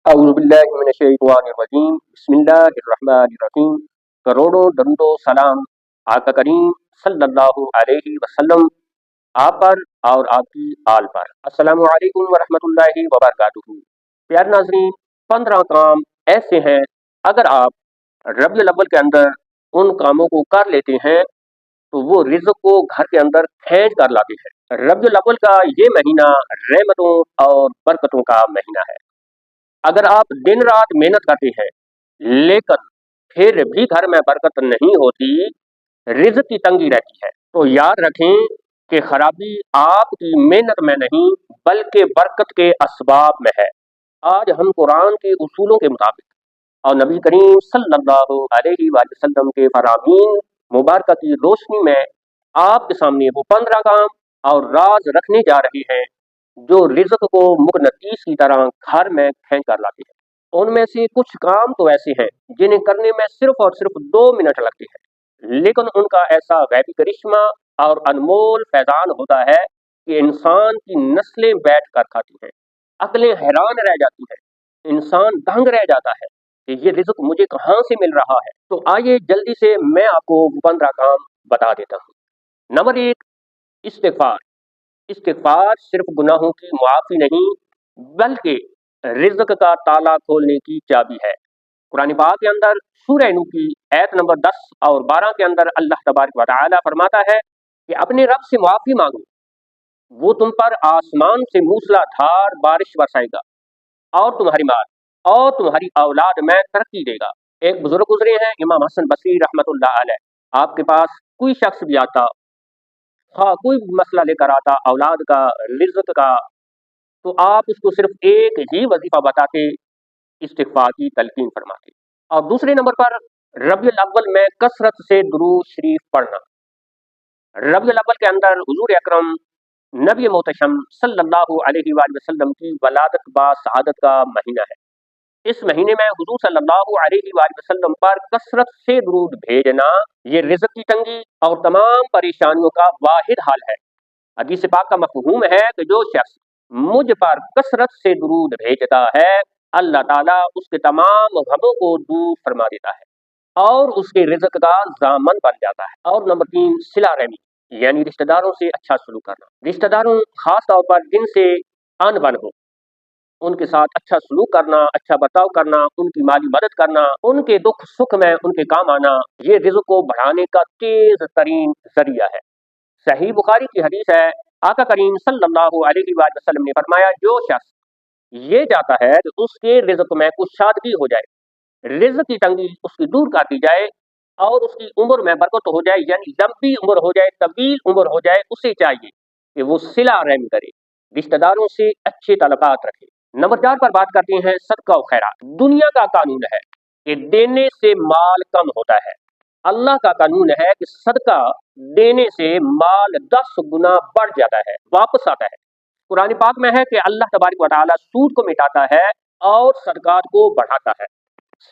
اعوذ باللہ من الشیطان الرجیم بسم اللہ الرحمن الرحیم کروڑوں درود و سلام آقا کریم صلی اللہ علیہ وسلم آپ پر اور آپ کی آل پر۔ السلام علیکم ورحمۃ اللہ وبرکاتہ۔ پیارے ناظرین، 15 کام ایسے ہیں اگر آپ ربیع الاول کے اندر ان کاموں کو کر لیتے ہیں تو وہ رزق کو گھر کے اندر کھینچ کر لاتے ہیں۔ ربیع الاول کا یہ مہینہ رحمتوں اور برکتوں کا مہینہ ہے۔ اگر آپ دن رات محنت کرتے ہیں لیکن پھر بھی گھر میں برکت نہیں ہوتی، رزق کی تنگی رہتی ہے، تو یاد رکھیں کہ خرابی آپ کی محنت میں نہیں بلکہ برکت کے اسباب میں ہے۔ آج ہم قرآن کے اصولوں کے مطابق اور نبی کریم صلی اللہ علیہ وآلہ وسلم کے فرامین مبارکہ کی روشنی میں آپ کے سامنے وہ 15 کام اور راز رکھنے جا رہے ہیں جو رزق کو مقناطیس کی طرح گھر میں کھینچ کر لاتے ہیں۔ ان میں سے کچھ کام تو ایسے ہیں جنہیں کرنے میں صرف اور صرف 2 منٹ لگتے ہیں، لیکن ان کا ایسا غیبی کرشمہ اور انمول فیضان ہوتا ہے کہ انسان کی نسلیں بیٹھ کر کھاتی ہیں، عقلیں حیران رہ جاتی ہیں، انسان دنگ رہ جاتا ہے کہ یہ رزق مجھے کہاں سے مل رہا ہے۔ تو آئیے جلدی سے میں آپ کو 15 کام بتا دیتا ہوں۔ نمبر 1، استغفار۔ استغفار صرف گناہوں کی معافی نہیں بلکہ رزق کا تالا کھولنے کی چابی ہے۔ قرآن پاک کے اندر سورہ نوح کی آیت نمبر 10 اور 12 کے اندر اللہ تبارک و تعالی فرماتا ہے کہ اپنے رب سے معافی مانگو، وہ تم پر آسمان سے موسلا دھار بارش برسائے گا اور تمہاری مال اور تمہاری اولاد میں ترقی دے گا۔ ایک بزرگ گزرے ہیں امام حسن بصری رحمۃ اللہ علیہ، آپ کے پاس کوئی شخص بھی آتا، ہاں کوئی مسئلہ لے کر آتا اولاد کا، رزق کا، تو آپ اس کو صرف ایک ہی وظیفہ بتاتے، استغفار کی تلقین فرماتے۔ اور دوسرے نمبر پر ربیع الاول میں کثرت سے درود شریف پڑھنا۔ ربیع الاول کے اندر حضور اکرم نبی محتشم صلی اللہ علیہ وآلہ وسلم کی ولادت با سعادت کا مہینہ ہے۔ اس مہینے میں حضور صلی اللہ علیہ وآلہ وسلم پر کثرت سے درود بھیجنا یہ رزق کی تنگی اور تمام پریشانیوں کا واحد حل ہے۔ حدیث پاک کا مفہوم ہے کہ جو شخص مجھ پر کثرت سے درود بھیجتا ہے اللہ تعالیٰ اس کے تمام غموں کو دور فرما دیتا ہے اور اس کے رزق کا ضامن بن جاتا ہے۔ اور نمبر 3، صلہ رحمی، یعنی رشتہ داروں سے اچھا سلوک کرنا۔ رشتہ داروں خاص طور پر جن سے ان بن ہو، ان کے ساتھ اچھا سلوک کرنا، اچھا برتاؤ کرنا، ان کی مالی مدد کرنا، ان کے دکھ سکھ میں ان کے کام آنا، یہ رزق کو بڑھانے کا تیز ترین ذریعہ ہے۔ صحیح بخاری کی حدیث ہے، آقا کریم صلی اللہ علیہ وآلہ وسلم نے فرمایا جو شخص یہ چاہتا ہے کہ اس کے رزق میں کشادگی ہو جائے، رزق کی تنگی اس کی دور کر دی جائے اور اس کی عمر میں برکت ہو جائے، یعنی لمبی عمر ہو جائے، طویل عمر ہو جائے، اسے چاہیے کہ وہ صلہ رحمی کرے، رشتہ داروں سے اچھے تعلقات رکھے۔ نمبر 4 پر بات کرتے ہیں صدقہ و خیرات۔ دنیا کا قانون ہے کہ دینے سے مال کم ہوتا ہے، اللہ کا قانون ہے کہ صدقہ دینے سے مال 10 گنا بڑھ جاتا ہے، واپس آتا ہے۔ قرآن پاک میں ہے کہ اللہ تبارک و تعالیٰ سود کو مٹاتا ہے اور صدقات کو بڑھاتا ہے۔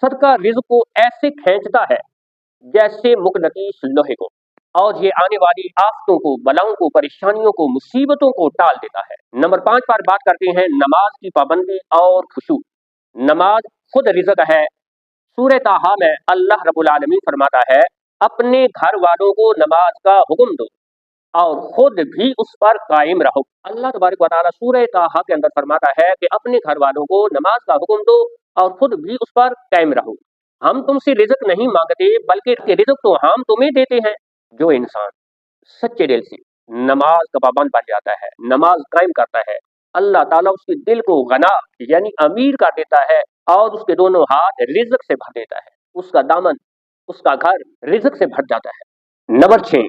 صدقہ رزق کو ایسے کھینچتا ہے جیسے مقناطیس لوہے کو، اور یہ آنے والی آفتوں کو، بلاؤں کو، پریشانیوں کو، مصیبتوں کو ٹال دیتا ہے۔ نمبر 5 پر بات کرتے ہیں نماز کی پابندی اور خشوع۔ نماز خود رزق ہے۔ سورہ طٰہٰ میں اللہ رب العالمین فرماتا ہے اپنے گھر والوں کو نماز کا حکم دو اور خود بھی اس پر قائم رہو۔ اللہ تبارک و تعالیٰ سورہ طٰہٰ کے اندر فرماتا ہے کہ اپنے گھر والوں کو نماز کا حکم دو اور خود بھی اس پر قائم رہو۔ ہم تم سے رزق نہیں مانگتے بلکہ رزق تو ہم تمہیں دیتے ہیں۔ جو انسان سچے دل سے نماز کا پابند بن جاتا ہے، نماز قائم کرتا ہے، اللہ تعالیٰ اس کے دل کو غنا یعنی امیر کر دیتا ہے اور اس کے دونوں ہاتھ رزق سے بھر دیتا ہے، اس کا دامن، اس کا گھر رزق سے بھر جاتا ہے۔ نمبر 6،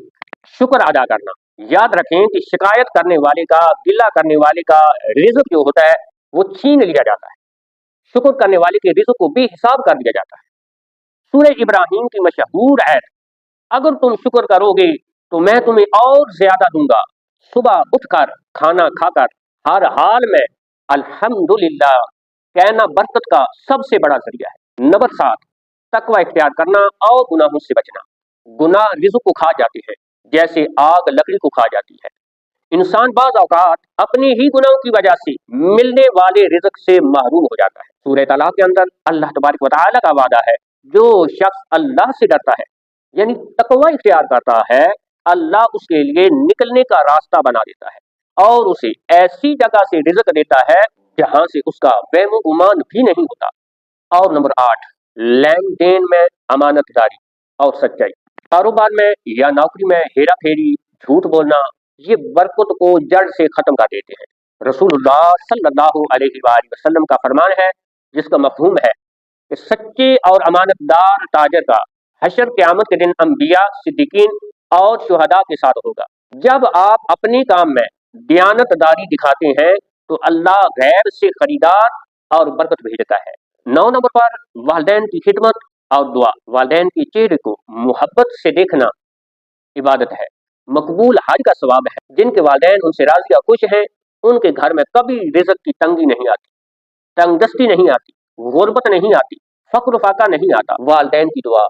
شکر ادا کرنا۔ یاد رکھیں کہ شکایت کرنے والے کا، گلہ کرنے والے کا رزق جو ہوتا ہے وہ چھین لیا جاتا ہے، شکر کرنے والے کے رزق کو بے حساب کر دیا جاتا ہے۔ سورہ ابراہیم کی مشہور آیت، اگر تم شکر کرو گے تو میں تمہیں اور زیادہ دوں گا، صبح اٹھ کر کھانا کھا کر ہر حال میں الحمدللہ کہنا برکت کا سب سے بڑا ذریعہ ہے۔ نمبر 7، تقوی اختیار کرنا اور گناہوں سے بچنا۔ گناہ رزق کو کھا جاتے ہیں جیسے آگ لکڑی کو کھا جاتی ہے۔ انسان بعض اوقات اپنے ہی گناہوں کی وجہ سے ملنے والے رزق سے محروم ہو جاتا ہے۔ सूरह तलाक के अंदर अल्लाह तबारक व तआला का वादा है, जो शख्स अल्लाह से डरता है यानी तकवा इख्तियार करता है, अल्लाह उसके लिए निकलने का रास्ता बना देता है और उसे ऐसी जगह से रिज़्क देता है जहां से उसका वहम गुमान भी नहीं होता। और नंबर 8, लेन देन में अमानतदारी और सच्चाई। कारोबार में या नौकरी में हेरा फेरी, झूठ बोलना, ये बरकत को जड़ से खत्म कर देते हैं। रसूलुल्लाह सल्लल्लाहु अलैहि वसल्लम का फरमान है, जिसका मफहूम है कि सच्चे और अमानतदार ताजर का हशर क़यामत के दिन अंबिया, सिद्दीकीन और शुहदा के साथ होगा। जब आप अपने काम में दयानतदारी दिखाते हैं तो अल्लाह गैर से खरीदार और बरकत भेजता है। 9 नंबर पर वालिदैन की खिदमत और दुआ। वालिदैन के चेहरे को मोहब्बत से देखना इबादत है, मकबूल हज का सवाब है। जिनके वालिदैन उनसे राजी और खुश हैं, उनके घर में कभी रिज़्क की तंगी नहीं आती, तंगदस्ती नहीं आती, गुर्बत नहीं आती, फक्र फाका नहीं आता। वालिदैन की दुआ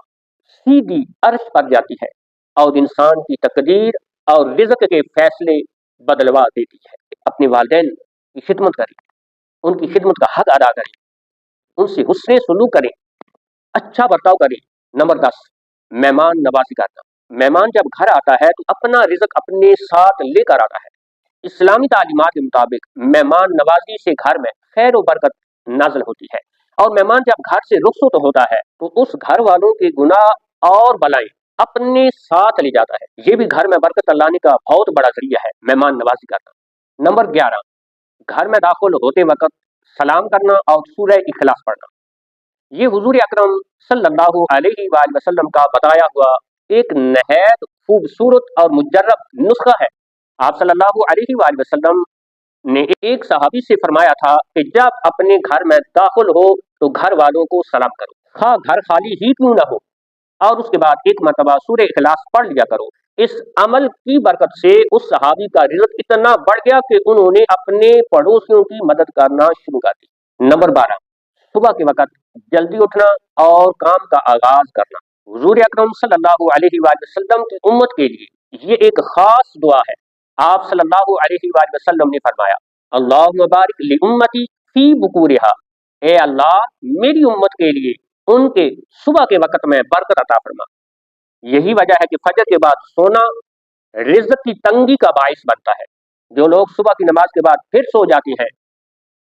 सीधी अर्श पर जाती है और इंसान की तकदीर और रिज़्क के फैसले बदलवा देती है। अपने वालिदैन की खिदमत करें, उनकी खिदमत का हक अदा करें, उनसे हुस्ने सुलूक करें, अच्छा बर्ताव करें। नंबर 10, मेहमान नवाजी करना। मेहमान जब घर आता है तो अपना रिज़्क अपने साथ लेकर आता है। इस्लामी तालीमात के मुताबिक मेहमान नवाजी से घर में खैर व बरकत नाज़िल होती है और मेहमान जब घर से रुखसत होता है तो उस घर वालों के गुनाह और बलाएं अपने साथ ले जाता है। ये भी घर में बरकत लाने का बहुत बड़ा जरिया है, मेहमान नवाजी करना। नंबर 11, घर में दाखिल होते वक्त सलाम करना और सूरह इखलास पढ़ना। ये हुजूर अकरम सल्लल्लाहु अलैहि वसल्लम का बताया हुआ एक नहायत खूबसूरत और मुजर्रब नुस्खा है। आप सल्लल्लाहु अलैहि वसल्लम ने एक सहाबी से फरमाया था कि जब अपने घर में दाखिल हो तो घर वालों को सलाम करो, खा घर खाली ही क्यों ना हो, और उसके बाद एक मरतबा सूरह इखलास पढ़ लिया करो। इस अमल की बरकत से उस सहाबी का रिज़्क इतना बढ़ गया कि उन्होंने अपने पड़ोसियों की मदद करना शुरू कर दी। नंबर 12, सुबह के वक्त जल्दी उठना और काम का आगाज करना। हुजूर अकरम सल्लल्लाहु अलैहि वसल्लम की उम्मत के लिए ये एक खास दुआ है। आप सल्लल्लाहु अलैहि वसल्लम ने फरमाया, अल्लाहुम्मा बारिक ली उम्मती फी बुकूरिहा, ए अल्लाह मेरी उम्मत के लिए उनके सुबह के वक्त में बरकत अता फरमा। यही वजह है कि फजर के बाद सोना रिज़्क की तंगी का बाइस बनता है। जो लोग सुबह की नमाज के बाद फिर सो जाते हैं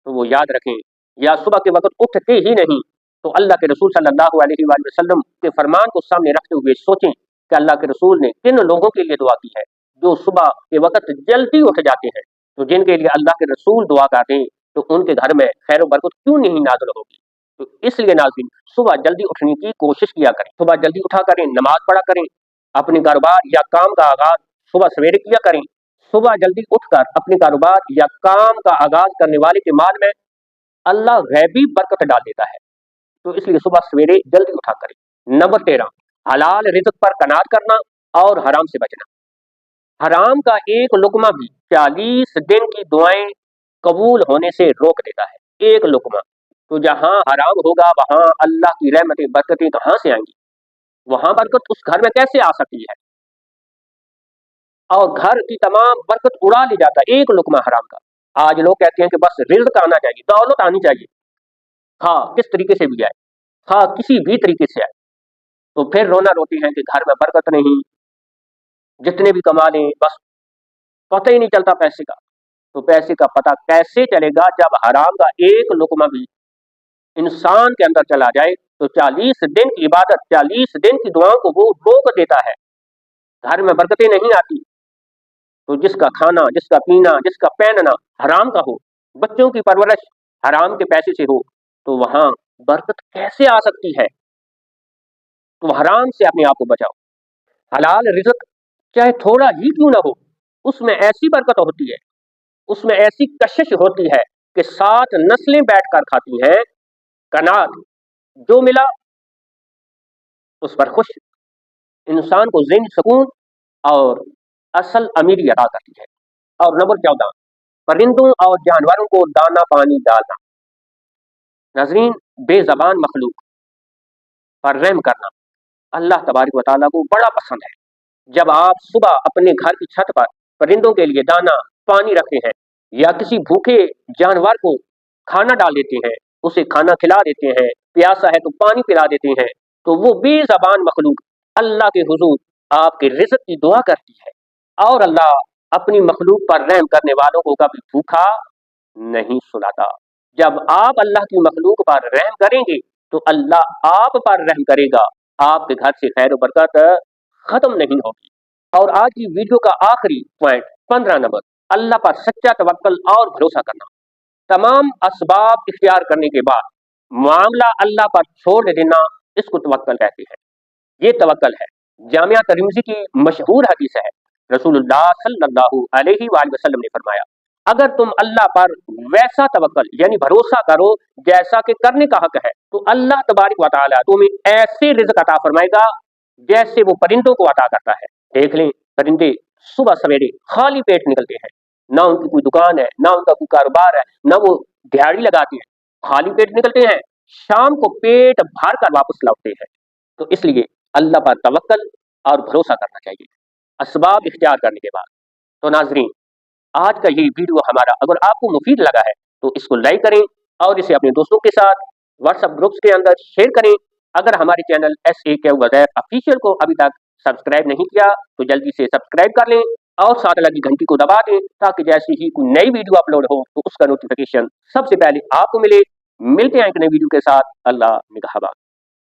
तो वो याद रखें, या सुबह के वक्त उठते ही नहीं, तो अल्लाह के रसूल सल्लल्लाहु अलैहि वसल्लम के फरमान को सामने रखते हुए सोचें कि अल्लाह के रसूल ने किन लोगों के लिए दुआ की है जो सुबह के वक्त जल्दी उठ जाते हैं। तो जिनके लिए अल्लाह के रसूल दुआ करते हैं तो उनके घर में खैर बरकत क्यों नहीं नाज़िल होगी। तो इसलिए नाज़रीन, सुबह जल्दी उठने की कोशिश किया करें, सुबह जल्दी उठा करें, नमाज पढ़ा करें, अपने कारोबार या काम का आगाज सुबह सवेरे किया करें। सुबह जल्दी उठकर अपने कारोबार या काम का आगाज करने वाले के माल में अल्लाह गैबी बरकत डाल देता है, तो इसलिए सुबह सवेरे जल्दी उठा करें। नंबर 13, हलाल रिज़्क पर कनात करना और हराम से बचना। हराम का एक लुकमा भी 40 दिन की दुआएं कबूल होने से रोक देता है। एक लुकमा, तो जहां हराम होगा वहां अल्लाह की रहमतें बरकतें कहां से आएंगी, वहां बरकत उस घर में कैसे आ सकती है, और घर की तमाम बरकत उड़ा ली जाता है एक लुकमा हराम का। आज लोग कहते हैं कि बस रिज़्क आना चाहिए, दौलत आनी चाहिए, हाँ किस तरीके से भी आए, हाँ किसी भी तरीके से आए, तो फिर रोना रोती हैं कि घर में बरकत नहीं, जितने भी कमा लें बस पता ही नहीं चलता पैसे का। तो पैसे का पता कैसे चलेगा जब हराम का एक लुकमा भी इंसान के अंदर चला जाए। तो 40 दिन की इबादत, 40 दिन की दुआओं को वो रोक देता है, घर में बरकतें नहीं आती। तो जिसका खाना, जिसका पीना, जिसका पहनना हराम का हो, बच्चों की परवरिश हराम के पैसे से हो, तो वहां बरकत कैसे आ सकती है। तो हराम से अपने आप को बचाओ। हलाल रिज़्क चाहे थोड़ा ही क्यों ना हो, उसमें ऐसी बरकत होती है, उसमें ऐसी कशिश होती है कि 7 नस्लें बैठकर खाती हैं। कनात, जो मिला उस पर खुश, इंसान को ज़हनी सुकून और असल अमीरी अदा करती है। और नंबर 14, परिंदों और जानवरों को दाना पानी डालना। नाज़रीन, बेज़बान मखलूक पर रहम करना अल्लाह तबारक व तआला को बड़ा पसंद है। जब आप सुबह अपने घर की छत पर परिंदों के लिए दाना पानी रखते हैं या किसी भूखे जानवर को खाना डाल देते हैं उसे खाना खिला देते हैं, प्यासा है तो पानी पिला देते हैं, तो वो बेज़बान मखलूक अल्लाह के हुजूर आपके रिज़्क़ की दुआ करती है, और अल्लाह अपनी मखलूक पर रहम करने वालों को कभी भूखा नहीं सुलाता। जब आप अल्लाह की मखलूक पर रहम करेंगे तो अल्लाह आप पर रहम करेगा, आपके घर से खैर बरकत खत्म नहीं होगी। और आज की वीडियो का आखिरी पॉइंट 15 नंबर, अल्लाह पर सच्चा तवक्कल और भरोसा करना। तमाम असबाब इख्तियार करने के बाद मामला अल्लाह पर छोड़ देना, इसको तवक्कल कहते हैं। ये तवक्कल है। जामिया तिर्मिज़ी की मशहूर हदीस है, रसूलुल्लाह सल्लल्लाहु अलैहि वसल्लम ने फरमाया, अगर तुम अल्लाह पर वैसा तवक्कल यानी भरोसा करो जैसा कि करने का हक है, तो अल्लाह तबारक व तआला तुम्हें ऐसे रिज़्क़ अता फरमाएगा जैसे वो परिंदों को अता करता है। देख लें, परिंदे सुबह सवेरे खाली पेट निकलते हैं, ना उनकी कोई दुकान है, ना उनका कोई कारोबार है, ना वो दिहाड़ी लगाते हैं, खाली पेट निकलते हैं, शाम को पेट भर कर वापस लौटते हैं। तो इसलिए अल्लाह पर तवक्कल और भरोसा करना चाहिए असबाब इख्तियार करने के बाद। तो नाज़रीन, आज का ये वीडियो हमारा अगर आपको मुफीद लगा है तो इसको लाइक करें और इसे अपने दोस्तों के साथ व्हाट्सएप ग्रुप्स के अंदर शेयर करें। अगर हमारे चैनल SAK वज़ैर ऑफिशियल को अभी तक सब्सक्राइब नहीं किया तो जल्दी से सब्सक्राइब कर लें और साथ लगी घंटी को दबा दें, ताकि जैसे ही कोई नई वीडियो अपलोड हो तो उसका नोटिफिकेशन सबसे पहले आपको मिले। मिलते हैं एक नई वीडियो के साथ। अल्लाह निगहबान।